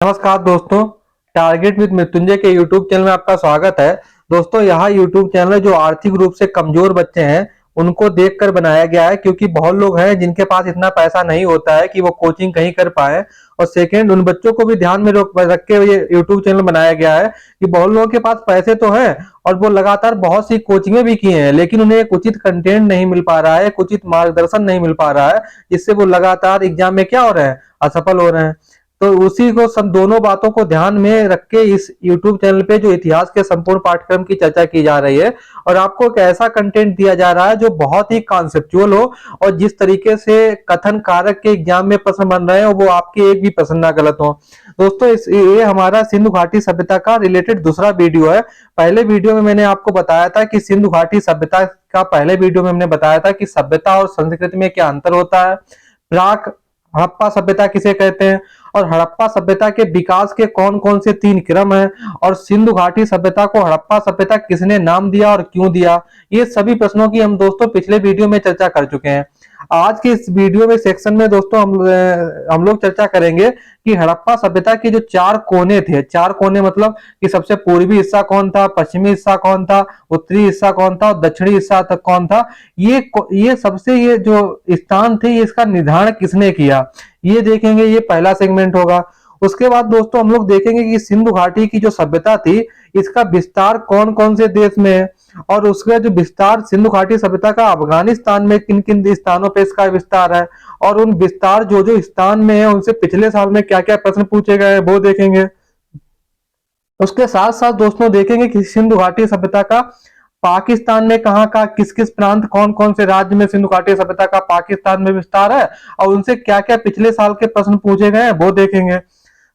नमस्कार दोस्तों। Target with Mrityunjay के यूट्यूब चैनल में आपका स्वागत है। दोस्तों, यह यूट्यूब चैनल है जो आर्थिक रूप से कमजोर बच्चे हैं उनको देखकर बनाया गया है, क्योंकि बहुत लोग हैं जिनके पास इतना पैसा नहीं होता है कि वो कोचिंग कहीं कर पाए। और सेकंड, उन बच्चों को भी ध्यान में रख के ये यूट्यूब चैनल बनाया गया है कि बहुत लोगों के पास पैसे तो हैं और वो लगातार बहुत सी कोचिंगें भी किए हैं, लेकिन उन्हें एक उचित कंटेंट नहीं मिल पा रहा है, एक उचित मार्गदर्शन नहीं मिल पा रहा है, जिससे वो लगातार एग्जाम में क्या हो रहे हैं, असफल हो रहे हैं। तो उसी को सब दोनों बातों को ध्यान में रख के इस YouTube चैनल पे जो इतिहास के संपूर्ण पाठ्यक्रम की चर्चा की जा रही है, और आपको एक ऐसा कंटेंट दिया जा रहा है जो बहुत ही कॉन्सेप्चुअल हो, और जिस तरीके से कथन कारक के एग्जाम में प्रश्न बन रहे हैं वो आपके एक भी प्रश्न ना गलत हो। दोस्तों, ये हमारा सिंधु घाटी सभ्यता का रिलेटेड दूसरा वीडियो है। पहले वीडियो में मैंने आपको बताया था कि सिंधु घाटी सभ्यता का पहले वीडियो में हमने बताया था कि सभ्यता और संस्कृति में क्या अंतर होता है, प्राक हड़प्पा सभ्यता किसे कहते हैं, और हड़प्पा सभ्यता के विकास के कौन कौन से 3 क्रम हैं, और सिंधु घाटी सभ्यता को हड़प्पा सभ्यता किसने नाम दिया और क्यों दिया। ये सभी प्रश्नों की हम दोस्तों पिछले वीडियो में चर्चा कर चुके हैं। आज के इस वीडियो में सेक्शन में दोस्तों हम लोग चर्चा करेंगे कि हड़प्पा सभ्यता के जो 4 कोने थे, 4 कोने मतलब कि सबसे पूर्वी हिस्सा कौन था, पश्चिमी हिस्सा कौन था, उत्तरी हिस्सा कौन था और दक्षिणी हिस्सा तक कौन था, ये सबसे ये जो स्थान थे ये इसका निर्धारण किसने किया, ये देखेंगे। ये पहला सेगमेंट होगा। उसके बाद दोस्तों हम लोग देखेंगे कि सिंधु घाटी की जो सभ्यता थी इसका विस्तार कौन कौन से देश में है, और उसका जो विस्तार सिंधु घाटी सभ्यता का अफगानिस्तान में किन किन स्थानों पे इसका विस्तार है, और उन विस्तार जो जो स्थान में है उनसे पिछले साल में क्या क्या प्रश्न पूछे गए वो देखेंगे। उसके साथ साथ दोस्तों देखेंगे कि सिंधु घाटी सभ्यता का पाकिस्तान में कहाँ का किस किस प्रांत कौन कौन से राज्य में सिंधु घाटी सभ्यता का पाकिस्तान में विस्तार है, और उनसे क्या क्या पिछले साल के प्रश्न पूछे गए हैं वो देखेंगे।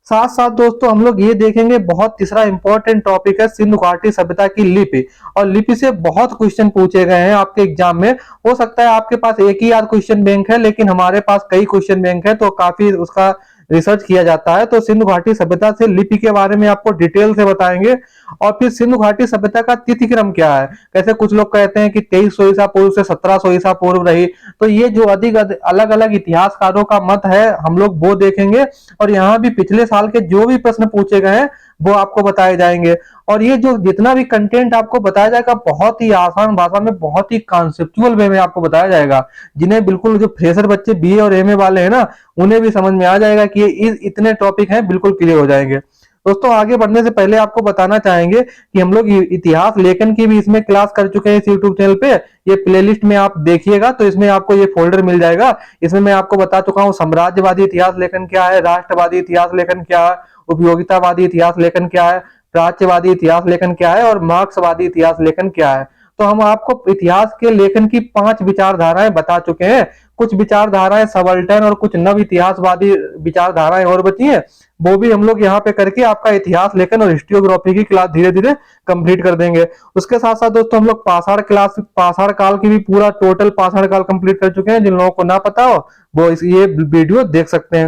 साथ साथ दोस्तों हम लोग ये देखेंगे, बहुत तीसरा इंपॉर्टेंट टॉपिक है सिंधु घाटी सभ्यता की लिपि, और लिपि से बहुत क्वेश्चन पूछे गए हैं आपके एग्जाम में। हो सकता है आपके पास एक ही याद क्वेश्चन बैंक है, लेकिन हमारे पास कई क्वेश्चन बैंक है, तो काफी उसका रिसर्च किया जाता है। तो सिंधु घाटी सभ्यता से लिपि के बारे में आपको डिटेल से बताएंगे। और फिर सिंधु घाटी सभ्यता का तिथि क्रम क्या है, कैसे कुछ लोग कहते हैं कि 2300 ईसा पूर्व से 1700 ईसा पूर्व रही, तो ये जो अधिक अलग अलग इतिहासकारों का मत है हम लोग वो देखेंगे। और यहाँ भी पिछले साल के जो भी प्रश्न पूछे गए हैं वो आपको बताए जाएंगे। और ये जो जितना भी कंटेंट आपको बताया जाएगा बहुत ही आसान भाषा में, बहुत ही कॉन्सेप्चुअल वे में आपको बताया जाएगा, जिन्हें बिल्कुल जो फ्रेशर बच्चे बीए और एमए वाले हैं ना उन्हें भी समझ में आ जाएगा कि ये इतने टॉपिक हैं, बिल्कुल क्लियर हो जाएंगे। दोस्तों, आगे बढ़ने से पहले आपको बताना चाहेंगे कि हम लोग इतिहास लेखन की भी इसमें क्लास कर चुके हैं इस यूट्यूब चैनल पे। ये प्लेलिस्ट में आप देखिएगा तो इसमें आपको ये फोल्डर मिल जाएगा। इसमें मैं आपको बता चुका हूँ साम्राज्यवादी इतिहास लेखन क्या है, राष्ट्रवादी इतिहास लेखन क्या है, उपयोगितावादी इतिहास लेखन क्या है, प्राच्यवादी इतिहास लेखन क्या है, और मार्क्सवादी इतिहास लेखन क्या है। तो हम आपको इतिहास के लेखन की 5 विचारधाराएं बता चुके हैं। कुछ विचारधाराएं सबल्टन और कुछ नव इतिहासवादी विचारधाराएं और बची हैं, वो भी हम लोग यहाँ पे करके आपका इतिहास लेखन और हिस्ट्रियोग्राफी की क्लास धीरे धीरे कंप्लीट कर देंगे। उसके साथ साथ दोस्तों हम लोग पाषाण काल की भी पूरा टोटल पाषाण काल कंप्लीट कर चुके हैं। जिन लोगों को ना पता हो वो ये वीडियो देख सकते हैं।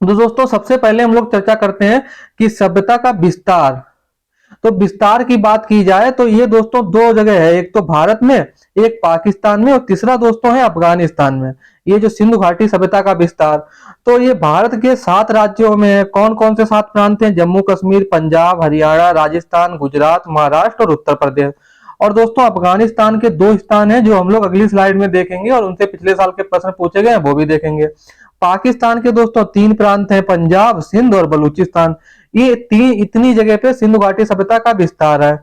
तो दोस्तों सबसे पहले हम लोग चर्चा करते हैं कि सभ्यता का विस्तार। तो विस्तार की बात की जाए तो ये दोस्तों 2 जगह है, एक तो भारत में, एक पाकिस्तान में, और तीसरा दोस्तों है अफगानिस्तान में। ये जो सिंधु घाटी सभ्यता का विस्तार, तो ये भारत के 7 राज्यों में है। कौन कौन से 7 प्रांत हैं? जम्मू कश्मीर, पंजाब, हरियाणा, राजस्थान, गुजरात, महाराष्ट्र और उत्तर प्रदेश। और दोस्तों अफगानिस्तान के 2 स्थान हैं जो हम लोग अगली स्लाइड में देखेंगे, और उनसे पिछले साल के प्रश्न पूछे गए हैं वो भी देखेंगे। पाकिस्तान के दोस्तों 3 प्रांत हैं, पंजाब, सिंध और बलूचिस्तान। ये इतनी जगह पे सिंधु घाटी सभ्यता का विस्तार है।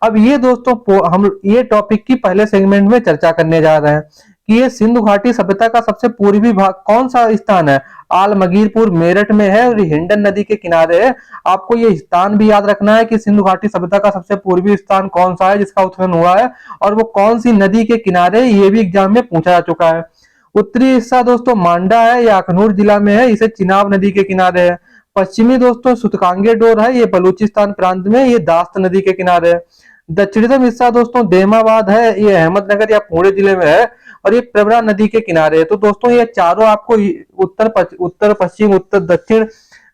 अब ये दोस्तों हम ये टॉपिक की पहले सेगमेंट में चर्चा करने जा रहे हैं कि ये सिंधु घाटी सभ्यता का सबसे पूर्वी भाग कौन सा स्थान है। आलमगीरपुर मेरठ में है और हिंडन नदी के किनारे है। आपको ये स्थान भी याद रखना है कि सिंधु घाटी सभ्यता का सबसे पूर्वी स्थान कौन सा है जिसका उत्खनन हुआ है, और वो कौन सी नदी के किनारे है, ये भी एग्जाम में पूछा जा चुका है। उत्तरी हिस्सा दोस्तों मांडा है, ये अखनूर जिला में है, इसे चिनाब नदी के किनारे है। पश्चिमी दोस्तों सुतकांगे डोर है, ये बलूचिस्तान प्रांत में, ये दास्त नदी के किनारे है। दक्षिणतम हिस्सा दोस्तों देमाबाद है, ये अहमदनगर या पुणे जिले में है, और ये प्रवरा नदी के किनारे है। तो दोस्तों ये चारों आपको उत्तर पश्चिम उत्तर दक्षिण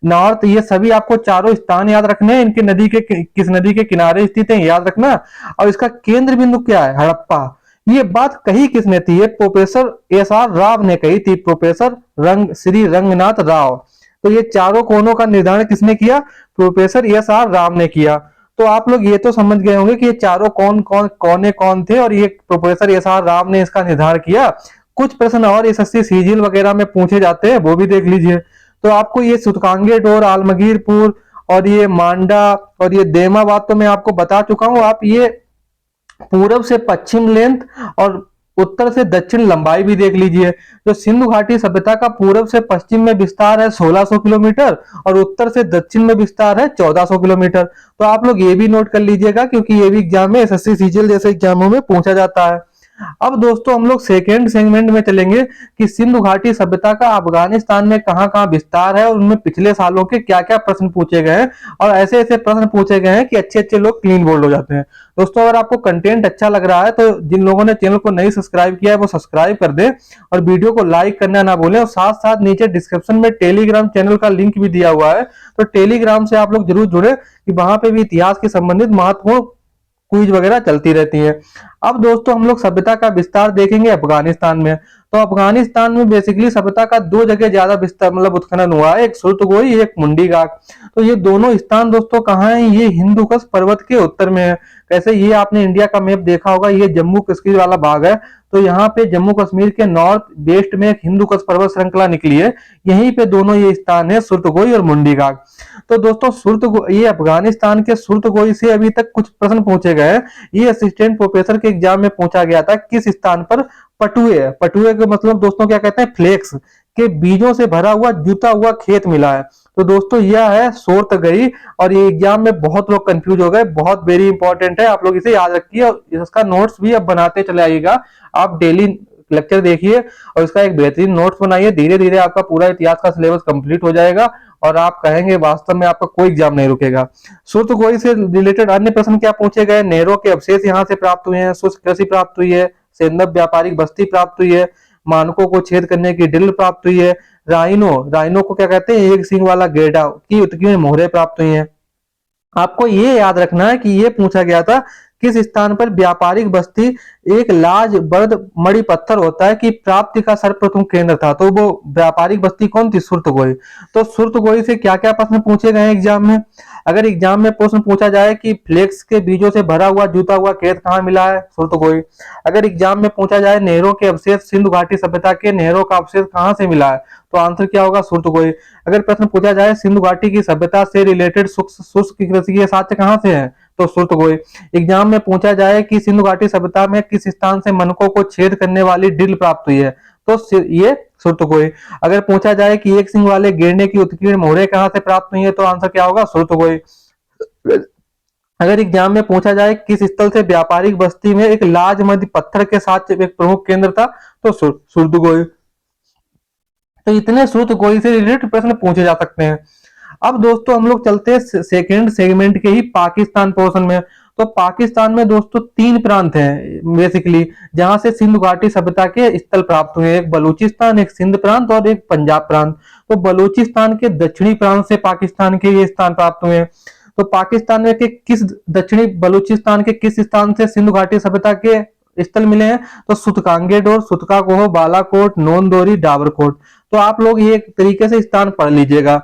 नॉर्थ, ये सभी आपको चारों स्थान याद रखने हैं। इनके नदी के किस नदी के किनारे स्थित है याद रखना। और इसका केंद्र बिंदु क्या है? हड़प्पा। ये बात कही किसने थी? ये प्रोफेसर एस आर राव ने कही थी, प्रोफेसर श्री रंगनाथ राव। तो ये चारों कोनों का निर्धारण किसने किया? प्रोफेसर एस आर राव ने किया। तो आप लोग ये तो समझ गए होंगे कि ये चारों कोने कौन थे और ये प्रोफेसर एस आर राव ने इसका निर्धारण किया। कुछ प्रश्न और एसएससी सीजीएल वगैरह में पूछे जाते हैं, वो भी देख लीजिए। तो आपको ये सूतकांगे डोर, आलमगीरपुर और ये मांडा और ये देमाबाद तो मैं आपको बता चुका हूँ। आप ये पूरब से पश्चिम लेंथ और उत्तर से दक्षिण लंबाई भी देख लीजिए। जो सिंधु घाटी सभ्यता का पूरब से पश्चिम में विस्तार है 1600 किलोमीटर और उत्तर से दक्षिण में विस्तार है 1400 किलोमीटर। तो आप लोग ये भी नोट कर लीजिएगा, क्योंकि ये भी एग्जाम में एसएससी सीजीएल जैसे एग्जामों में पूछा जाता है। अब दोस्तों हम लोग सेकेंड सेगमेंट में चलेंगे कि सिंधु घाटी सभ्यता का अफगानिस्तान में कहां-कहां विस्तार है और उनमें पिछले सालों के क्या-क्या प्रश्न पूछे गए हैं और ऐसे-ऐसे प्रश्न पूछे गए हैं कि अच्छे-अच्छे लोग क्लीन बोल्ड हो जाते हैं। दोस्तों अगर आपको कंटेंट अच्छा लग रहा है तो जिन लोगों ने चैनल को नहीं सब्सक्राइब किया है वो सब्सक्राइब कर दें और वीडियो को लाइक करना ना भूलें। और साथ-साथ नीचे डिस्क्रिप्शन में टेलीग्राम चैनल का लिंक भी दिया हुआ है, तो टेलीग्राम से आप लोग जरूर जुड़े कि वहां पे भी इतिहास के संबंधित महत्वपूर्ण क्विज वगैरह चलती रहती है। अब दोस्तों हम लोग सभ्यता का विस्तार देखेंगे अफगानिस्तान में। तो अफगानिस्तान में बेसिकली सभ्यता का दो जगह ज्यादा विस्तार मतलब उत्खनन हुआ है, एक सुर्तगोई एक मुंडी गाक। तो ये दोनों स्थान दोस्तों कहाँ है? ये हिंदू कुश पर्वत के उत्तर में है। कैसे, ये आपने इंडिया का मैप देखा होगा, ये जम्मू कश्मीर वाला भाग है। तो यहाँ पे जम्मू कश्मीर के नॉर्थ वेस्ट में एक हिंदू कुश पर्वत श्रृंखला निकली है, यहीं पे दोनों ये स्थान है, सुर्तगोई और मुंडी गाक। तो दोस्तों ये अफगानिस्तान के सुर्तगोई से अभी तक कुछ प्रश्न पूछे गए हैं। ये असिस्टेंट प्रोफेसर के एग्जाम में पूछा गया था, किस स्थान पर पटुए है। पटुए का मतलब दोस्तों क्या कहते हैं? फ्लेक्स के बीजों से भरा हुआ जुता हुआ खेत मिला है। तो दोस्तों यह है सोर्तगई और ये एग्जाम में बहुत लोग कंफ्यूज हो गए, बहुत वेरी इंपॉर्टेंट है, आप लोग इसे याद रखिए और इसका नोट्स भी अब बनाते चले आइएगा। आप डेली लेक्चर देखिए और इसका एक बेहतरीन नोट्स बनाइए। धीरे धीरे आपका पूरा इतिहास का सिलेबस कंप्लीट हो जाएगा और आप कहेंगे वास्तव में आपका कोई एग्जाम नहीं रुकेगा। सुर्तगोई से रिलेटेड अन्य प्रश्न क्या पूछे गए? नेहरू के अवशेष यहाँ से प्राप्त हुए हैं, शुष्क कृषि प्राप्त हुई है, सेंधव व्यापारिक बस्ती प्राप्त हुई है, मानकों को छेद करने की ड्रिल प्राप्त हुई है, राइनो को क्या कहते हैं? एक सिंग वाला गेड़ा की उत्कीर्ण मोहरें प्राप्त हुई है। आपको ये याद रखना है कि ये पूछा गया था किस स्थान पर व्यापारिक बस्ती एक लाज बर्द मणि पत्थर होता है कि प्राप्ति का सर्वप्रथम केंद्र था। तो वो व्यापारिक बस्ती कौन थी? सुर्तगोई। तो सुर्तगोई से क्या क्या प्रश्न पूछे गए एग्जाम में? अगर एग्जाम में प्रश्न पूछा जाए कि फ्लेक्स के बीजों से भरा हुआ जूता हुआ खेत कहाँ मिला है? सुर्तगोई। अगर एग्जाम में पूछा जाए नेहरू के अवशेष सिंधु घाटी सभ्यता के नेहरू का अवशेष कहाँ से मिला है? तो आंसर क्या होगा? सुर्तगोई। अगर प्रश्न पूछा जाए सिंधु घाटी की सभ्यता से रिलेटेड शुष्क कृषि के साक्ष्य कहाँ से है? तो सुर्तगोई। एग्जाम में पूछा जाए कि सिंधु घाटी सभ्यता में किस स्थान से मनकों को छेद करने वाली ड्रिल प्राप्त हुई है? तो ये सुर्तगोई। अगर पूछा जाए कि एक सिंह वाले गेंडे की उत्कीर्ण मोहरें कहाँ से प्राप्त हुई है? तो आंसर क्या होगा? सुर्तगोई। अगर एग्जाम में पूछा जाए किस स्थल से व्यापारिक बस्ती में एक लाज मध्य पत्थर के साथ एक प्रमुख केंद्र था? तो सुर्तगोई। तो इतने सुर्तगोई से रिलेटेड प्रश्न पूछे जा सकते हैं। अब दोस्तों हम लोग चलते हैं सेकेंड सेगमेंट के ही पाकिस्तान पोर्शन में। तो पाकिस्तान में दोस्तों तीन प्रांत हैं बेसिकली, जहां से सिंधु घाटी सभ्यता के स्थल प्राप्त हुए, एक बलूचिस्तान, एक सिंध प्रांत और एक पंजाब प्रांत। तो बलूचिस्तान के दक्षिणी प्रांत से पाकिस्तान के ये स्थान प्राप्त हुए। तो पाकिस्तान में के किस दक्षिणी बलूचिस्तान के किस स्थान से सिंधु घाटी सभ्यता के स्थल मिले हैं? तो सुतकांगे डोर, सुतका कोह, बालाकोट, नोनदोरी, डाबरकोट। तो आप लोग ये एक तरीके से स्थान पढ़ लीजिएगा।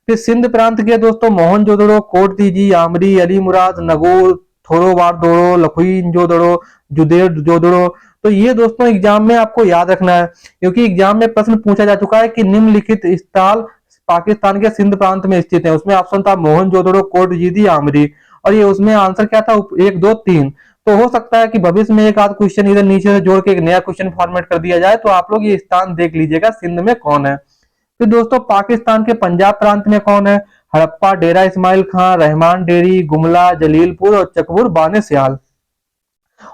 फिर सिंध प्रांत के दोस्तों मोहनजोदड़ो, कोटदीजी, आमरी, अली मुराद, नगौर, थोरोबारदोड़ो, लखुइनजोदड़ो, जुदेर जोदड़ो। तो ये दोस्तों एग्जाम में आपको याद रखना है, क्योंकि एग्जाम में प्रश्न पूछा जा चुका है कि निम्नलिखित स्थल पाकिस्तान के सिंध प्रांत में स्थित है। उसमें ऑप्शन था मोहनजोदड़ो, कोटदीजी, आमरी, और ये उसमें आंसर क्या था? 1 2 3। तो हो सकता है कि भविष्य में एक आध क्वेश्चन इधर नीचे से जोड़ के एक नया क्वेश्चन फॉर्मेट कर दिया जाए। तो आप लोग ये स्थान देख लीजिएगा सिंध में कौन है। फिर दोस्तों पाकिस्तान के पंजाब प्रांत में कौन है? हड़प्पा, डेरा इस्माइल खां, रहमान डेरी, गुमला, जलीलपुर और चकबुर बाने सियाल।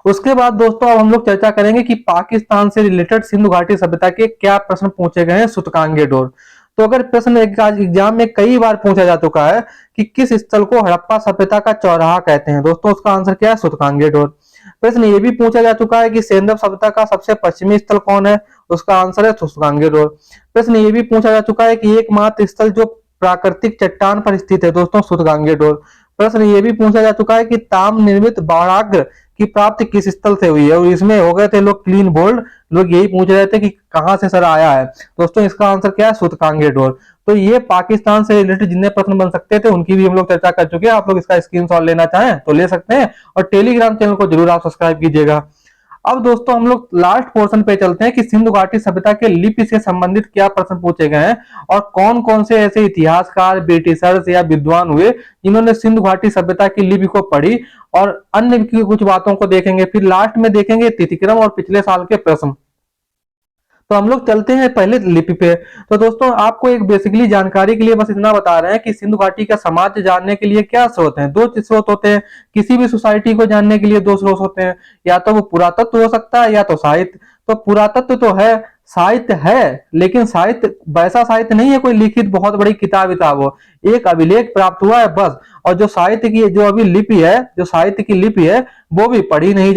उसके बाद दोस्तों अब हम लोग चर्चा करेंगे कि पाकिस्तान से रिलेटेड सिंधु घाटी सभ्यता के क्या प्रश्न पूछे गए हैं सूतकांगे डोर। तो अगर प्रश्न एग्जाम में कई बार पूछा जा चुका है कि किस स्थल को हड़प्पा सभ्यता का चौराहा कहते हैं, दोस्तों उसका आंसर क्या है? सूतकांगे डोर। प्रश्न ये भी पूछा जा चुका है कि सेंधव सभ्यता का सबसे पश्चिमी स्थल कौन है, उसका आंसर है सूतकांगे डोर। प्रश्न ये भी पूछा जा चुका है कि एकमात्र स्थल जो प्राकृतिक चट्टान पर स्थित है, दोस्तों सूतकांगे डोर। प्रश्न ये भी पूछा जा चुका है कि ताम निर्मित बाणाग्र की प्राप्ति किस स्थल से हुई है, और इसमें हो गए थे लोग क्लीन बोल्ड, लोग यही पूछ रहे थे कि कहां से सर आया है, दोस्तों इसका आंसर क्या है? सूतकांगे डोर। तो ये पाकिस्तान से रिलेटेड जितने प्रश्न बन सकते थे उनकी भी हम लोग चर्चा कर चुके हैं। आप लोग इसका स्क्रीनशॉट लेना चाहें तो ले सकते हैं, और टेलीग्राम चैनल को जरूर आप सब्सक्राइब कीजिएगा। अब दोस्तों हम लोग लास्ट पोर्शन पे चलते हैं कि सिंधु घाटी सभ्यता के लिपि से संबंधित क्या प्रश्न पूछे गए हैं, और कौन कौन से ऐसे इतिहासकार, ब्रिटिशर्स या विद्वान हुए जिन्होंने सिंधु घाटी सभ्यता की लिपि को पढ़ी, और अन्य की कुछ बातों को देखेंगे। फिर लास्ट में देखेंगे तिथिक्रम और पिछले साल के प्रश्न। तो हम लोग चलते हैं पहले लिपि पे। तो दोस्तों आपको एक बेसिकली जानकारी के लिए बस इतना बता रहे हैं कि सिंधु घाटी का समाज जानने के लिए क्या स्रोत हैं। दो स्रोत होते हैं, किसी भी सोसाइटी को जानने के लिए दो स्रोत होते हैं, या तो वो पुरातत्व हो सकता है या तो साहित्य। तो पुरातत्व तो है, साहित्य है, लेकिन साहित्य वैसा साहित्य नहीं है कोई लिखित बहुत बड़ी किताब हो, एक अभिलेख प्राप्त हुआ है बस। और जो साहित्य की जो अभी लिपि है, जो साहित्य की लिपि है, वो भी पढ़ी नहीं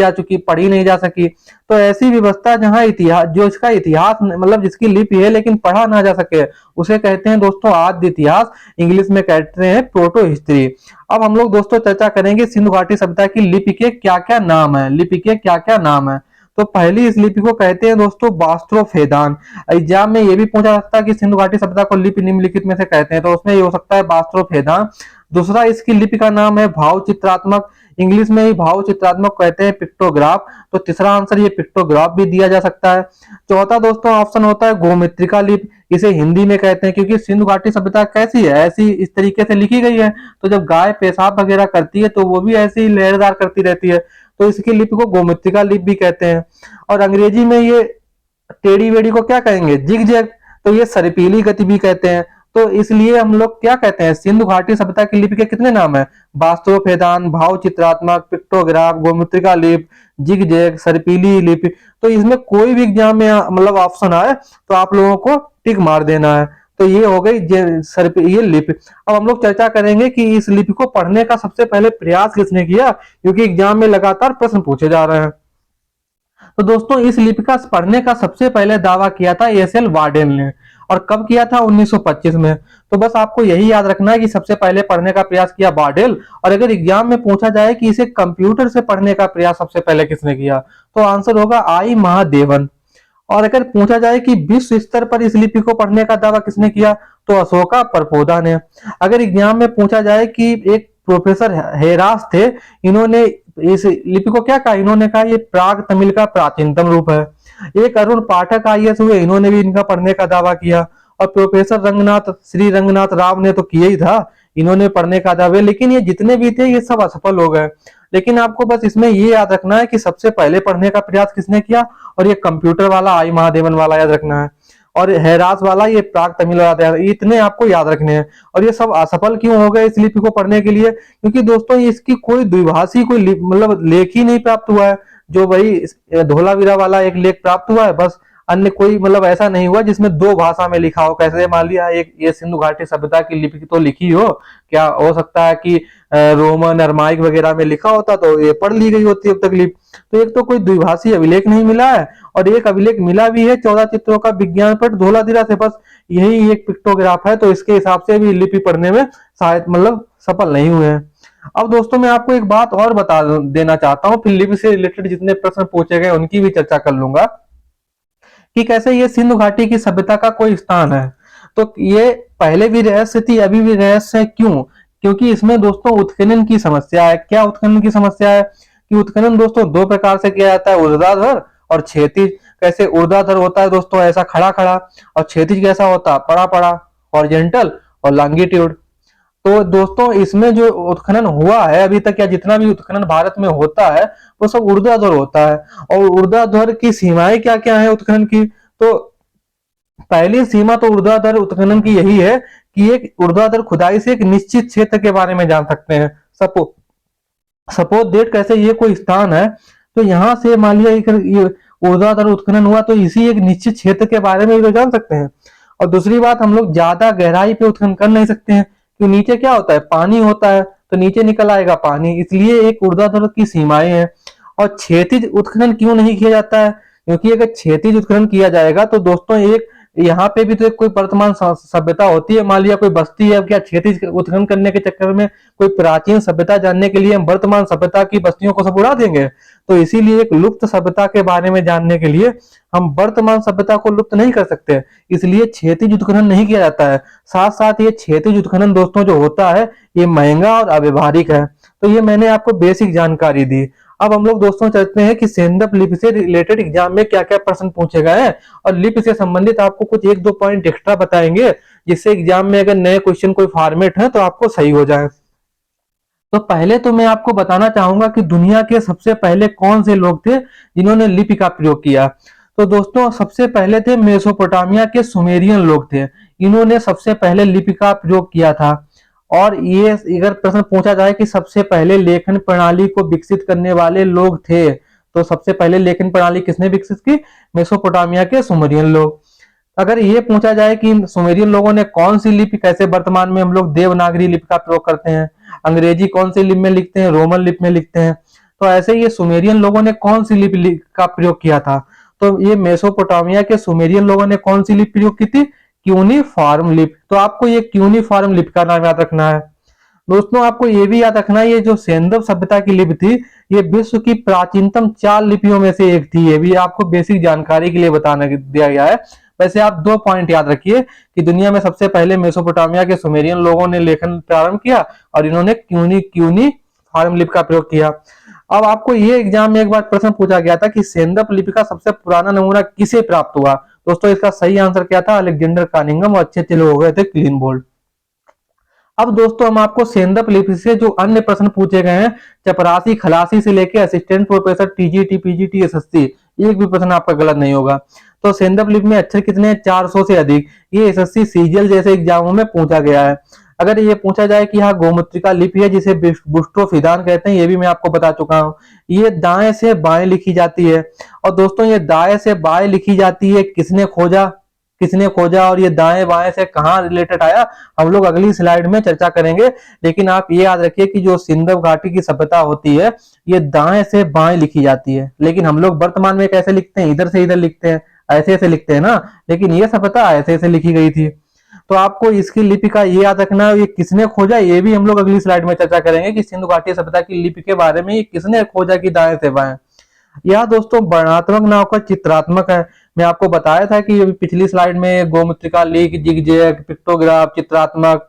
जा सकी। तो ऐसी व्यवस्था जहां इतिहास, जो इसका इतिहास मतलब जिसकी लिपि है लेकिन पढ़ा ना जा सके, उसे कहते हैं दोस्तों आद्य इतिहास, इंग्लिश में कहते हैं प्रोटो हिस्ट्री। अब हम लोग दोस्तों चर्चा करेंगे सिंधु घाटी सभ्यता की लिपि के क्या क्या नाम है, लिपि के क्या क्या नाम है। तो पहली इस लिपि को कहते हैं दोस्तों वास्त्रोफेदान। एग्जाम में ये भी पूछा जा सकता है कि सिंधु घाटी सभ्यता को लिपि निम्नलिखित में से कहते हैं, तो उसमें ये हो सकता है वास्त्रोफेदान। दूसरा इसकी लिपि का नाम है भाव चित्रात्मक, इंग्लिश में ही भाव चित्रात्मक कहते हैं पिक्टोग्राफ। तो तीसरा आंसर ये पिक्टोग्राफ भी दिया जा सकता है। चौथा दोस्तों ऑप्शन होता है गोमित्रिका लिपि, इसे हिंदी में कहते हैं, क्योंकि सिंधु घाटी सभ्यता कैसी है, ऐसी इस तरीके से लिखी गई है। तो जब गाय पेशाब वगैरह करती है तो वो भी ऐसे ही लहरदार करती रहती है, तो इसकी लिपि को गोमित्रिका लिपि भी कहते हैं। और अंग्रेजी में ये टेढ़ी वेढ़ी को क्या कहेंगे, जिग जैग, तो ये सर्पीली गति भी कहते हैं। तो इसलिए हम लोग क्या कहते हैं, सिंधु घाटी सभ्यता की लिपि के कितने नाम है, वास्तुफेदान, भाव चित्रात्मक, पिक्टोग्राफ, गोमुद्रिका लिपि, जिग जैग, सर्पीली लिपि। तो इसमें कोई भी एग्जाम में मतलब ऑप्शन आए तो आप लोगों को टिक मार देना है। तो ये हो गई ये लिपि। अब हम लोग चर्चा करेंगे कि इस लिपि को पढ़ने का सबसे पहले प्रयास किसने किया, क्योंकि एग्जाम में लगातार प्रश्न पूछे जा रहे हैं। तो दोस्तों इस लिपि का पढ़ने का सबसे पहले दावा किया था एस.एल. वार्डेन ने, और कब किया था, 1925 में। तो बस आपको यही याद रखना है कि सबसे पहले पढ़ने का प्रयास किया वार्डेल। और अगर एग्जाम में पूछा जाए कि इसे कंप्यूटर से पढ़ने का प्रयास सबसे पहले किसने किया, तो आंसर होगा आई महादेवन। और अगर पूछा जाए कि विश्व स्तर पर इस लिपि को पढ़ने का दावा किसने किया, तो अशोका परपोदा ने। अगर एग्जाम में पूछा जाए कि एक प्रोफेसर हेरास थे, इन्होंने इस लिपि को क्या कहा, इन्होंने कहा ये प्राग तमिल का प्राचीनतम रूप है। एक अरुण पाठक आईएएस हुए, इन्होंने भी इनका पढ़ने का दावा किया। और प्रोफेसर श्री रंगनाथ राव ने तो किया ही था, इन्होंने पढ़ने का दावा, लेकिन ये जितने भी थे ये सब असफल हो गए। लेकिन आपको बस इसमें ये याद रखना है कि सबसे पहले पढ़ने का प्रयास किसने किया, और ये कंप्यूटर वाला आई महादेवन वाला याद रखना है, और हैरास वाला ये प्राग तमिल वाला, इतने आपको याद रखने हैं। और ये सब असफल क्यों हो गए इस लिपि को पढ़ने के लिए, क्योंकि दोस्तों इसकी कोई द्विभाषी कोई मतलब लेख ही नहीं प्राप्त हुआ है। जो वही धोलावीरा वाला एक लेख प्राप्त हुआ है बस, अन्य कोई मतलब ऐसा नहीं हुआ जिसमें दो भाषा में लिखा हो। कैसे मान लिया एक ये सिंधु घाटी सभ्यता की लिपि तो लिखी हो, क्या हो सकता है कि रोमन अरमाइक वगैरह में लिखा होता तो ये पढ़ ली गई होती अब तक लिपि। तो एक तो कोई द्विभाषी अभिलेख नहीं मिला है, और एक अभिलेख मिला भी है 14 चित्रों का विज्ञान पट धोलाधीरा से, बस यही एक पिक्टोग्राफ है। तो इसके हिसाब से भी लिपि पढ़ने में शायद मतलब सफल नहीं हुए हैं। अब दोस्तों मैं आपको एक बात और बता देना चाहता हूँ, फिर लिपि से रिलेटेड जितने प्रश्न पूछे गए उनकी भी चर्चा कर लूंगा कि कैसे ये सिंधु घाटी की सभ्यता का कोई स्थान है। तो ये पहले भी रहस्य थी, अभी भी रहस्य है। क्यों? क्योंकि इसमें दोस्तों उत्खनन की समस्या है। क्या उत्खनन की समस्या है, कि उत्खनन दोस्तों दो प्रकार से किया जाता है, ऊर्ध्वाधर और क्षैतिज। कैसे ऊर्ध्वाधर होता है दोस्तों ऐसा खड़ा खड़ा, और क्षैतिज कैसा होता है, पड़ा पड़ा, हॉरिजॉन्टल और लॉन्गिट्यूड। तो दोस्तों इसमें जो उत्खनन हुआ है अभी तक, या जितना भी उत्खनन भारत में होता है वो सब ऊर्ध्वाधर होता है। और ऊर्ध्वाधर की सीमाएं क्या क्या है उत्खनन की, तो पहली सीमा तो ऊर्ध्वाधर उत्खनन की यही है कि एक ऊर्ध्वाधर खुदाई से एक निश्चित क्षेत्र के बारे में जान सकते हैं। सपोज डेट कैसे ये कोई स्थान है, तो यहाँ से मान लिया ये ऊर्ध्वाधर उत्खनन हुआ, तो इसी एक निश्चित क्षेत्र के बारे में भी जान सकते हैं। और दूसरी बात, हम लोग ज्यादा गहराई पे उत्खनन कर नहीं सकते हैं, क्योंकि नीचे क्या होता है, पानी होता है, तो नीचे निकल आएगा पानी, इसलिए एक ऊर्ध्वाधर की सीमाएं हैं। और क्षैतिज उत्खनन क्यों नहीं किया जाता है, क्योंकि अगर क्षैतिज उत्खनन किया जाएगा तो दोस्तों एक यहाँ पे भी तो एक कोई वर्तमान सभ्यता होती है, मान लिया कोई बस्ती है, क्या क्षितिज उत्खनन करने के चक्कर में कोई प्राचीन सभ्यता जानने के लिए हम वर्तमान सभ्यता की बस्तियों को सब उड़ा देंगे? तो इसीलिए एक लुप्त सभ्यता के बारे में जानने के लिए हम वर्तमान सभ्यता को लुप्त नहीं कर सकते, इसलिए क्षितिज उत्खनन नहीं किया जाता है। साथ साथ ये क्षितिज उत्खनन दोस्तों जो होता है ये महंगा और अव्यवहारिक है। तो ये मैंने आपको बेसिक जानकारी दी। अब हम लोग दोस्तों चलते हैं कि सेंदप लिपि से रिलेटेड एग्जाम में क्या क्या प्रश्न पूछे गए हैं, और लिपि से संबंधित आपको कुछ एक दो पॉइंट एक्स्ट्रा बताएंगे, जिससे एग्जाम में अगर नए क्वेश्चन कोई फॉर्मेट है तो आपको सही हो जाए। तो पहले तो मैं आपको बताना चाहूंगा कि दुनिया के सबसे पहले कौन से लोग थे जिन्होंने लिपि का प्रयोग किया। तो दोस्तों सबसे पहले थे मेसोपोटामिया के सुमेरियन लोग थे, इन्होंने सबसे पहले लिपि का प्रयोग किया था। और ये अगर प्रश्न पूछा जाए कि सबसे पहले लेखन प्रणाली को विकसित करने वाले लोग थे, तो सबसे पहले लेखन प्रणाली किसने विकसित की? मेसोपोटामिया के सुमेरियन लोग। अगर ये पूछा जाए कि सुमेरियन लोगों ने कौन सी लिपि, कैसे वर्तमान में हम लोग देवनागरी लिपि का प्रयोग करते हैं, अंग्रेजी कौन सी लिपि में लिखते हैं, रोमन लिपि में लिखते हैं, तो ऐसे ये सुमेरियन लोगों ने कौन सी लिपि का प्रयोग किया था? तो ये मेसोपोटामिया के सुमेरियन लोगों ने कौन सी लिपि प्रयोग की थी? क्यूनिफॉर्म लिपि। तो आपको ये क्यूनिफॉर्म लिपि का नाम याद रखना है। दोस्तों आपको ये भी याद रखना है, ये जो सेंदव सभ्यता की लिपि थी ये विश्व की प्राचीनतम 4 लिपियों में से एक थी। ये भी आपको बेसिक जानकारी के लिए बताना दिया गया है। वैसे आप 2 पॉइंट याद रखिए कि दुनिया में सबसे पहले मेसोपोटामिया के सुमेरियन लोगों ने लेखन प्रारंभ किया और इन्होंने क्यूनिफॉर्म लिपि का प्रयोग किया। अब आपको ये एग्जाम में एक बार प्रश्न पूछा गया था कि सेंदप लिपि का सबसे पुराना नमूना किसे प्राप्त हुआ? दोस्तों इसका सही आंसर क्या था? अलेक्जेंडर कानिंगम, और अच्छे लोग हो गए थे क्लीनबोल्ड। अब दोस्तों हम आपको सेंदप लिपि से जो अन्य प्रश्न पूछे गए हैं, चपरासी, खलासी से लेके assistant professor, TGT, PGT, SSC, एक भी प्रश्न आपका गलत नहीं होगा। तो सेंदप लिपि में अक्षर कितने हैं? 400 से अधिक। ये एसएससी सीजीएल जैसे एग्जामों में पूछा गया है। अगर ये पूछा जाए कि हाँ गोमुत्रिका लिपि है जिसे बुस्टोफिदान कहते हैं, ये भी मैं आपको बता चुका हूँ। ये दाएं से बाएं लिखी जाती है। और दोस्तों ये दाएं से बाएं लिखी जाती है, किसने खोजा और ये दाएं बाएं से कहाँ रिलेटेड आया, हम लोग अगली स्लाइड में चर्चा करेंगे। लेकिन आप ये याद रखिए कि जो सिंधव घाटी की सभ्यता होती है ये दाएं से बाएं लिखी जाती है, लेकिन हम लोग वर्तमान में कैसे लिखते हैं? इधर से इधर लिखते हैं, ऐसे ऐसे लिखते हैं ना, लेकिन ये सभ्यता ऐसे ऐसे लिखी गई थी। तो आपको इसकी लिपि का ये याद रखना है, ये किसने खोजा ये भी हम लोग अगली स्लाइड में चर्चा करेंगे कि सिंधु घाटी सभ्यता की लिपि के बारे में, ये किसने खोजा कि दाएं से बाएं। यह दोस्तों वर्णात्मक ना होकर चित्रात्मक है। मैं आपको बताया था कि पिछली स्लाइड में गोमुत्रिका, लेख, जिगजैग, पिक्टोग्राफ, चित्रात्मक।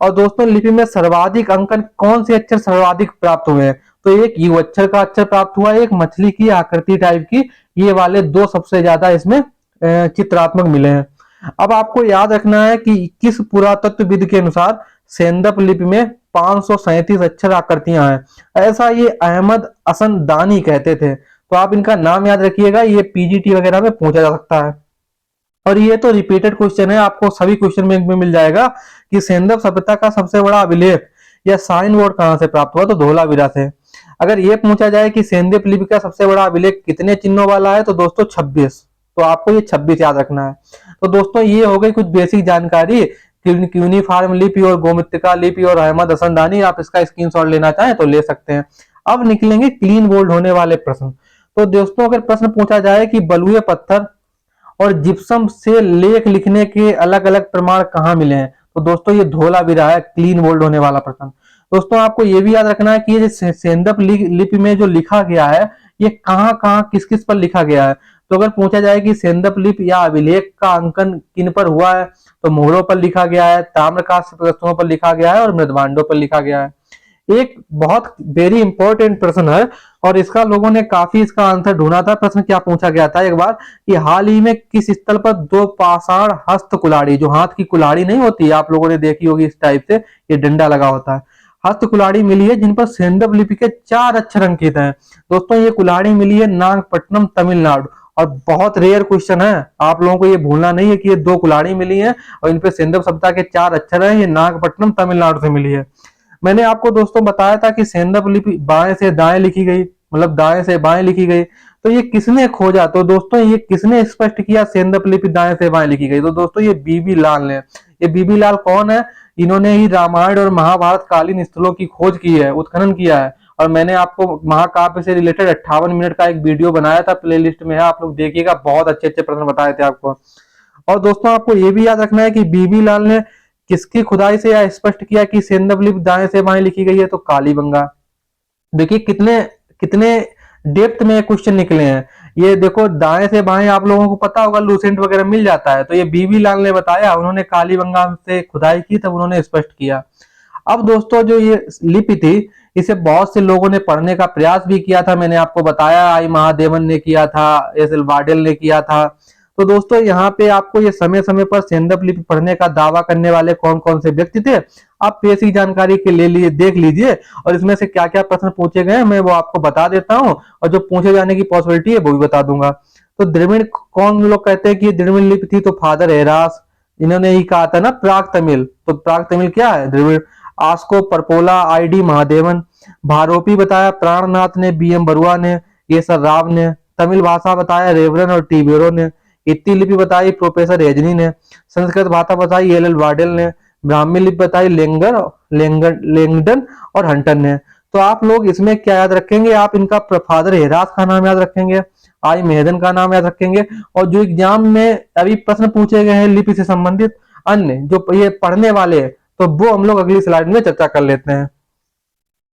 और दोस्तों लिपि में सर्वाधिक अंकन कौन से अक्षर सर्वाधिक प्राप्त हुए हैं? तो एक यू अक्षर का अक्षर प्राप्त हुआ, एक मछली की आकृति टाइप की, ये वाले 2 सबसे ज्यादा इसमें चित्रात्मक मिले हैं। अब आपको याद रखना है कि किस पुरातत्वविद के अनुसार सेंदप लिपि में 537 अक्षर आकृतियां हैं, ऐसा ये अहमद हसन दानी कहते थे। तो आप इनका नाम याद रखिएगा, ये पीजीटी वगैरह में पूछा जा सकता है। और ये तो रिपीटेड क्वेश्चन है, आपको सभी क्वेश्चन बैंक में मिल जाएगा कि सेंदप सभ्यता का सबसे बड़ा अभिलेख या साइन बोर्ड कहां से प्राप्त हुआ? तो धोलावीरा से। अगर ये पूछा जाए कि सेंदप लिपि का सबसे बड़ा अभिलेख कितने चिन्हों वाला है? तो दोस्तों 26। तो आपको ये 26 याद रखना है। तो दोस्तों ये हो गई कुछ बेसिक जानकारी क्यूनिफॉर्म लिपि और गोमुत्रिका लिपि और अहमद हसन दानी। आप इसका स्क्रीनशॉट लेना चाहें तो ले सकते हैं। अब निकलेंगे क्लीन बोल्ड होने वाले प्रश्न। तो दोस्तों अगर प्रश्न पूछा जाए कि बलुए पत्थर और जिप्सम से लेख लिखने के अलग अलग प्रमाण कहाँ मिले हैं? तो दोस्तों ये धोलावीरा है, क्लीन बोल्ड होने वाला प्रश्न। दोस्तों आपको ये भी याद रखना है कि ये सेंदप लिपि में जो लिखा गया है ये कहाँ कहाँ किस किस पर लिखा गया है। तो अगर पूछा जाए कि सेंदप लिपि या अभिलेख का अंकन किन पर हुआ है, तो मोहरों पर लिखा गया है, ताम्रकांस्य वस्तुओं पर लिखा गया है और मृदभांडों पर लिखा गया है। एक बहुत वेरी इंपॉर्टेंट प्रश्न है और इसका लोगों ने काफी इसका आंसर ढूंढा था। प्रश्न क्या पूछा गया था एक बार कि हाल ही में किस स्थल पर 2 पाषाण हस्त कुल्हाड़ी, जो हाथ की कुल्हाड़ी नहीं होती, आप लोगों ने देखी होगी इस टाइप से, ये डंडा लगा होता है, हस्त कुल्हाड़ी मिली है जिन पर सेंदप लिपि के 4 अक्षर अंकित हैं। दोस्तों ये कुल्हाड़ी मिली है नागपट्टनम, तमिलनाडु। और बहुत रेयर क्वेश्चन है, आप लोगों को ये भूलना नहीं है कि ये 2 कुल्हाड़ी मिली है और इन पे सेंदप सभ्यता के 4 अक्षर हैं। ये नागपट्टनम, तमिलनाडु से मिली है। मैंने आपको दोस्तों बताया था कि सेंदप लिपि बाएं से दाएं लिखी गई, मतलब दाएं से बाएं लिखी गई। तो ये किसने खोजा? तो दोस्तों ये किसने स्पष्ट किया सेंदप लिपि दाएं से बाएं लिखी गई? तो दोस्तों ये बीबी लाल ने। ये बीबी लाल कौन है? इन्होंने ही रामायण और महाभारत कालीन स्थलों की खोज की है, उत्खनन किया है। और मैंने आपको महाकाव्य से रिलेटेड 58 मिनट का एक वीडियो बनाया था, प्लेलिस्ट में है, आप लोग देखिएगा, बहुत अच्छे अच्छे प्रश्न बताए थे आपको। और दोस्तों आपको ये भी याद रखना है कि बीबी लाल ने किसकी खुदाई से यह स्पष्ट किया कि सेंधव लिपि दाएं से बाएं लिखी गई है, तो कालीबंगा। देखिए कितने कितने डेप्थ में क्वेश्चन निकले हैं। ये देखो दाएं से बाएं आप लोगों को पता होगा लूसेंट वगैरह मिल जाता है, तो ये बीबी लाल ने बताया, उन्होंने कालीबंगा से खुदाई की तब उन्होंने स्पष्ट किया। अब दोस्तों जो ये लिपि थी इसे बहुत से लोगों ने पढ़ने का प्रयास भी किया था, मैंने आपको बताया आई महादेवन ने किया था, एस एल वाडेल ने किया था। तो दोस्तों यहाँ पे आपको ये समय समय पर सेंधव लिपि पढ़ने का दावा करने वाले कौन कौन से व्यक्ति थे आप बेसिक जानकारी के ले लिए देख लीजिए, और इसमें से क्या क्या प्रश्न पूछे गए मैं वो आपको बता देता हूँ, और जो पूछे जाने की पॉसिबिलिटी है वो भी बता दूंगा। तो द्रविड़ कौन लोग कहते हैं कि द्रविड़ लिपि थी, तो फादर हेरास, इन्होंने ही कहा था ना प्राग तमिल, तो प्राग तमिल क्या है द्रविड़। आस्को परपोला आईडी महादेवन, भारोपी बताया प्राणनाथ ने, बी एम बरुआ ने, ये सर राव ने, तमिल भाषा बताया रेवरन और टीबेरो ने, इत्ती लिपि बताई प्रोफेसर एजनी ने, संस्कृत भाषा बताई एल एल वाडेल ने, ब्राह्मी लिपि बताई लेंगडन और हंटन ने। तो आप लोग इसमें क्या याद रखेंगे, आप इनका फादर हेरास का नाम याद रखेंगे, आई मेहदन का नाम याद रखेंगे, और जो एग्जाम में अभी प्रश्न पूछे गए हैं लिपि से संबंधित अन्य जो ये पढ़ने वाले हैं, तो वो हम लोग अगली स्लाइड में चर्चा कर लेते हैं।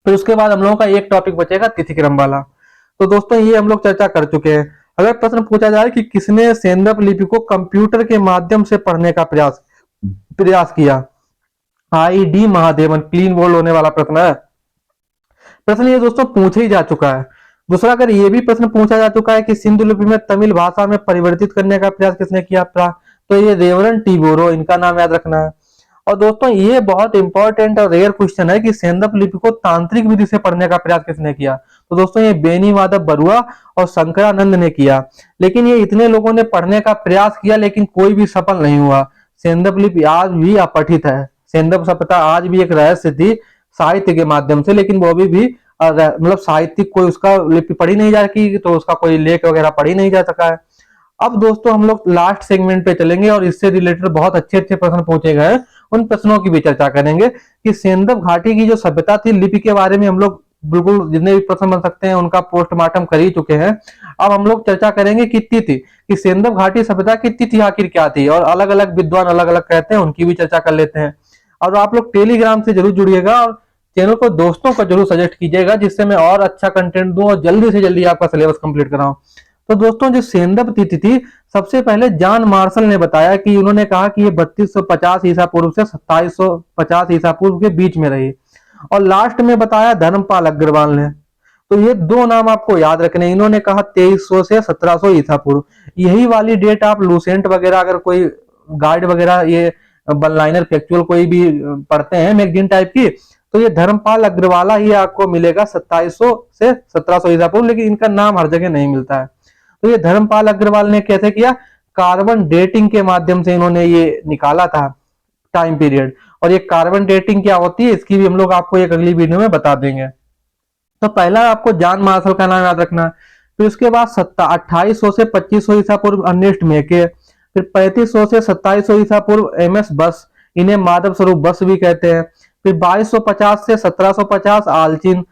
फिर उसके बाद हम लोगों का एक टॉपिक बचेगा तिथि क्रम वाला। तो दोस्तों ये हम लोग चर्चा कर चुके हैं। अगर प्रश्न पूछा जाए कि किसने सेंधव लिपि को कंप्यूटर के माध्यम से पढ़ने का प्रयास प्रयास किया, I D Mahadevan, clean bowled होने वाला प्रश्न है। प्रश्न ये दोस्तों पूछे ही जा चुका है। दूसरा अगर ये भी प्रश्न पूछा जा चुका है कि सिंधु लिपि में तमिल भाषा में परिवर्तित करने का प्रयास किसने किया, तो ये रेवरन टीबोरो, इनका नाम याद रखना है। और दोस्तों ये बहुत इंपॉर्टेंट और रेयर क्वेश्चन है कि सेंधव लिपि को तांत्रिक विधि से पढ़ने का प्रयास किसने किया, तो दोस्तों ये बेनी माधव बरुआ और शंकरानंद ने किया। लेकिन ये इतने लोगों ने पढ़ने का प्रयास किया लेकिन कोई भी सफल नहीं हुआ। सेंधव लिपि आज भी अपठित है, सेंधव सभ्यता आज भी एक रहस्य थी साहित्य के माध्यम से, लेकिन वो अभी भी मतलब साहित्यिक कोई उसका लिपि पढ़ी नहीं जा रही, तो उसका कोई लेख वगैरह पढ़ी नहीं जा सका है। अब दोस्तों हम लोग लास्ट सेगमेंट पे चलेंगे और इससे रिलेटेड बहुत अच्छे अच्छे प्रश्न पूछे गए हैं, उन प्रश्नों की भी चर्चा करेंगे कि सेंधव घाटी की जो सभ्यता थी लिपि के बारे में हम लोग बिल्कुल जितने भी प्रश्न बन सकते हैं उनका पोस्टमार्टम कर ही चुके हैं। अब हम लोग चर्चा करेंगे कि तिथि, कि सेंधव घाटी सभ्यता की तिथि आखिर क्या थी, और अलग अलग विद्वान अलग अलग कहते हैं, उनकी भी चर्चा कर लेते हैं। और आप लोग टेलीग्राम से जरूर जुड़िएगा और चैनल को दोस्तों को जरूर सजेस्ट कीजिएगा, जिससे मैं और अच्छा कंटेंट दूं और जल्दी से जल्दी आपका सिलेबस कंप्लीट कराऊं। तो दोस्तों जो सेंधव तिथि थी सबसे पहले जॉन मार्शल ने बताया कि उन्होंने कहा कि ये 3250 ईसा पूर्व से 2750 ईसा पूर्व के बीच में रही, और लास्ट में बताया धर्मपाल अग्रवाल ने। तो ये दो नाम आपको याद रखने, इन्होंने कहा 2300 से 1700 ईसा पूर्व। यही वाली डेट आप लूसेंट वगैरह अगर कोई गाइड वगैरह ये वन लाइनर फैक्चुअल कोई भी पढ़ते हैं मैगजीन टाइप की, तो ये धर्मपाल अग्रवाला ही आपको मिलेगा 2700 से 1700 ईसा पूर्व, लेकिन इनका नाम हर जगह नहीं मिलता है। तो ये धर्मपाल अग्रवाल ने कैसे किया, कार्बन डेटिंग के माध्यम से इन्होंने ये निकाला था टाइम पीरियड, और ये कार्बन डेटिंग क्या होती है इसकी भी हम लोग आपको एक अगली वीडियो में बता देंगे। तो पहला आपको जॉन मार्शल का नाम याद रखना, फिर उसके बाद 2800 से 2500 ईसा पूर्व अर्नेस्ट मेके, फिर 3500 से 2700 ईसा पूर्व एम एस बस, इन्हें माधव स्वरूप बस भी कहते हैं, फिर 2250 से 1750 आलचिन,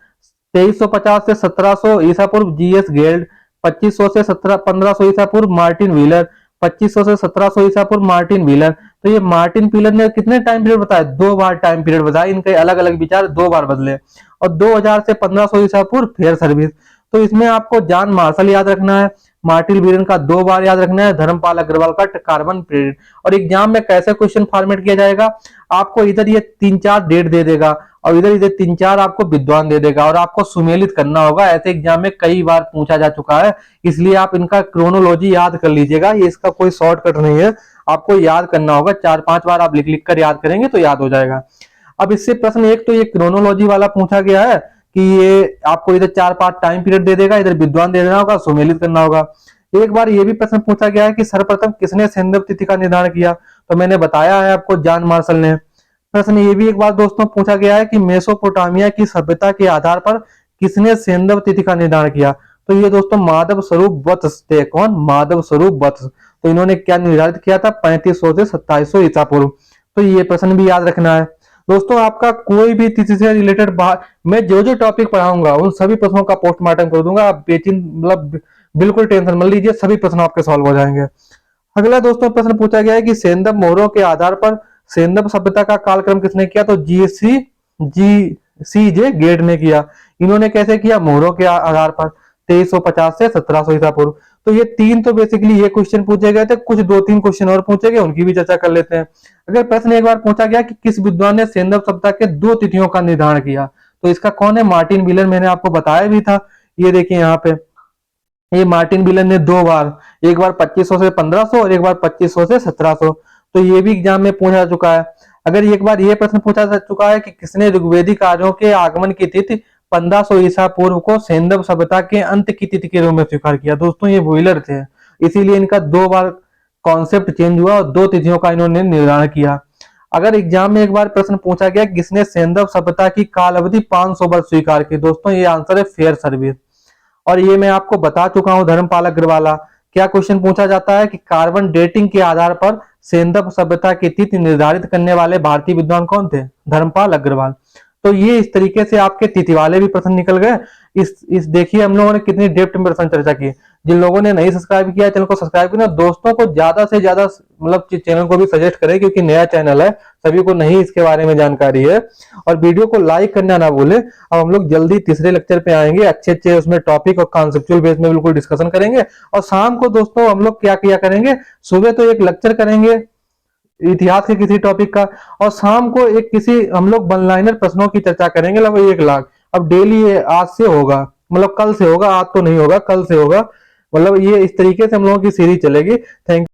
2350 से 1700 ईसा पूर्व जी एस गेल्ड, 2500 से 1500 ईसा पूर्व मार्टिन व्हीलर, 2500 से 1700 ईसा पूर्व मार्टिन व्हीलर। तो ये मार्टिन व्हीलर ने कितने टाइम पीरियड बताया, 2 बार टाइम पीरियड बताया, इनके अलग अलग विचार 2 बार बदले, और 2000 से 1500 ईसा पूर्व फेयर सर्विस। तो इसमें आपको जॉन मार्शल याद रखना है, मार्टिन व्हीलर का 2 बार याद रखना है, धर्मपाल अग्रवाल का कार्बन पीरियड। और एग्जाम में कैसे क्वेश्चन फॉर्मेट किया जाएगा, आपको इधर ये 3-4 डेट दे देगा और इधर इधर 3-4 आपको विद्वान दे देगा, और आपको सुमेलित करना होगा। ऐसे एग्जाम में कई बार पूछा जा चुका है, इसलिए आप इनका क्रोनोलॉजी याद कर लीजिएगा, ये इसका कोई शॉर्टकट नहीं है, आपको याद करना होगा। 4-5 बार आप लिख लिख कर याद करेंगे तो याद हो जाएगा। अब इससे प्रश्न एक तो ये क्रोनोलॉजी वाला पूछा गया है कि ये आपको इधर 4-5 टाइम पीरियड दे देगा, इधर विद्वान दे देना होगा, सुमेलित करना होगा। एक बार ये भी प्रश्न पूछा गया है कि सर्वप्रथम किसने सेंधव तिथि का निर्धारण किया, तो मैंने बताया है आपको जॉन मार्शल ने। प्रश्न ये भी एक बार दोस्तों पूछा गया है कि मेसोपोटामिया की सभ्यता के आधार पर किसने सेंधव तिथि का निर्धारण किया, तो ये दोस्तों माधव स्वरूप वत्स थे। कौन, माधव स्वरूप वत्स। तो इन्होंने क्या निर्धारित किया था, 3500 से 2700 ईसा पूर्व। तो ये प्रश्न भी याद रखना है दोस्तों। आपका कोई भी तिथि से रिलेटेड मैं जो जो टॉपिक पढ़ाऊंगा उन सभी प्रश्नों का पोस्टमार्टम कर दूंगा, आप बेचिन मतलब बिल्कुल टेंशन मत लीजिए, सभी प्रश्न आपके सॉल्व हो जाएंगे। अगला दोस्तों प्रश्न पूछा गया है कि सेंदप मोहरों के आधार पर सेंदप सभ्यता का कालक्रम किसने किया? तो जी जे गेट ने किया। इन्होंने कैसे किया? मोहरों के आधार पर 2350 से 1700 ईसा पूर्व। तो ये तीन तो बेसिकली ये क्वेश्चन पूछे गए थे, कुछ दो तीन क्वेश्चन और पूछे गए, उनकी भी चर्चा कर लेते हैं। अगर प्रश्न एक बार पूछा गया कि किस विद्वान ने सेंदप सभ्यता के दो तिथियों का निर्धारण किया, तो इसका कौन है? Martin wheeler. मैंने आपको बताया भी था, ये देखिए यहाँ पे, ये मार्टिन व्हीलर ने दो बार, एक बार 2500 से 1500 और एक बार 2500 से 1700। तो ये भी एग्जाम में पूछा जा चुका है। अगर एक बार ये प्रश्न पूछा जा चुका है कि किसने ऋग्वेदिक आर्यों के आगमन की तिथि 1500 ईसा पूर्व को सेंदप सभ्यता के अंत की तिथि के रूप में स्वीकार किया? दोस्तों ये व्हीलर थे, इसीलिए इनका दो बार कॉन्सेप्ट चेंज हुआ और दो तिथियों का इन्होंने निर्धारण किया। अगर एग्जाम में एक बार प्रश्न पूछा गया किसने सेंदप सभ्यता की काल अवधि 500 वर्ष स्वीकार की? दोस्तों ये आंसर है फेयर सर्विस। और ये मैं आपको बता चुका हूं धर्मपाल अग्रवाला। क्या क्वेश्चन पूछा जाता है कि कार्बन डेटिंग के आधार पर सेंदप सभ्यता की तिथि निर्धारित करने वाले भारतीय विद्वान कौन थे? धर्मपाल अग्रवाल। तो ये इस तरीके से आपके तिथि वाले भी प्रश्न निकल गए। इस देखिए हम लोगों ने कितनी डेप्थ में प्रश्न चर्चा की। जिन लोगों ने नहीं सब्सक्राइब किया चैनल को सब्सक्राइब करना, दोस्तों को ज्यादा से ज्यादा मतलब चैनल को भी सजेस्ट करें, क्योंकि नया चैनल है, सभी को नहीं इसके बारे में जानकारी है। और वीडियो को लाइक करना ना भूले। अब हम लोग जल्दी तीसरे लेक्चर पे आएंगे, अच्छे अच्छे उसमें टॉपिक और कॉन्सेप्चुअल बेस में बिल्कुल डिस्कशन करेंगे। और शाम को दोस्तों हम लोग क्या किया करेंगे, सुबह तो एक लेक्चर करेंगे इतिहास के किसी टॉपिक का, और शाम को एक किसी हम लोग वन लाइनर प्रश्नों की चर्चा करेंगे लगभग 1 लाख। अब डेली ये आज से होगा, मतलब कल से होगा, आज तो नहीं होगा, कल से होगा। मतलब ये इस तरीके से हम लोगों की सीरीज चलेगी। थैंक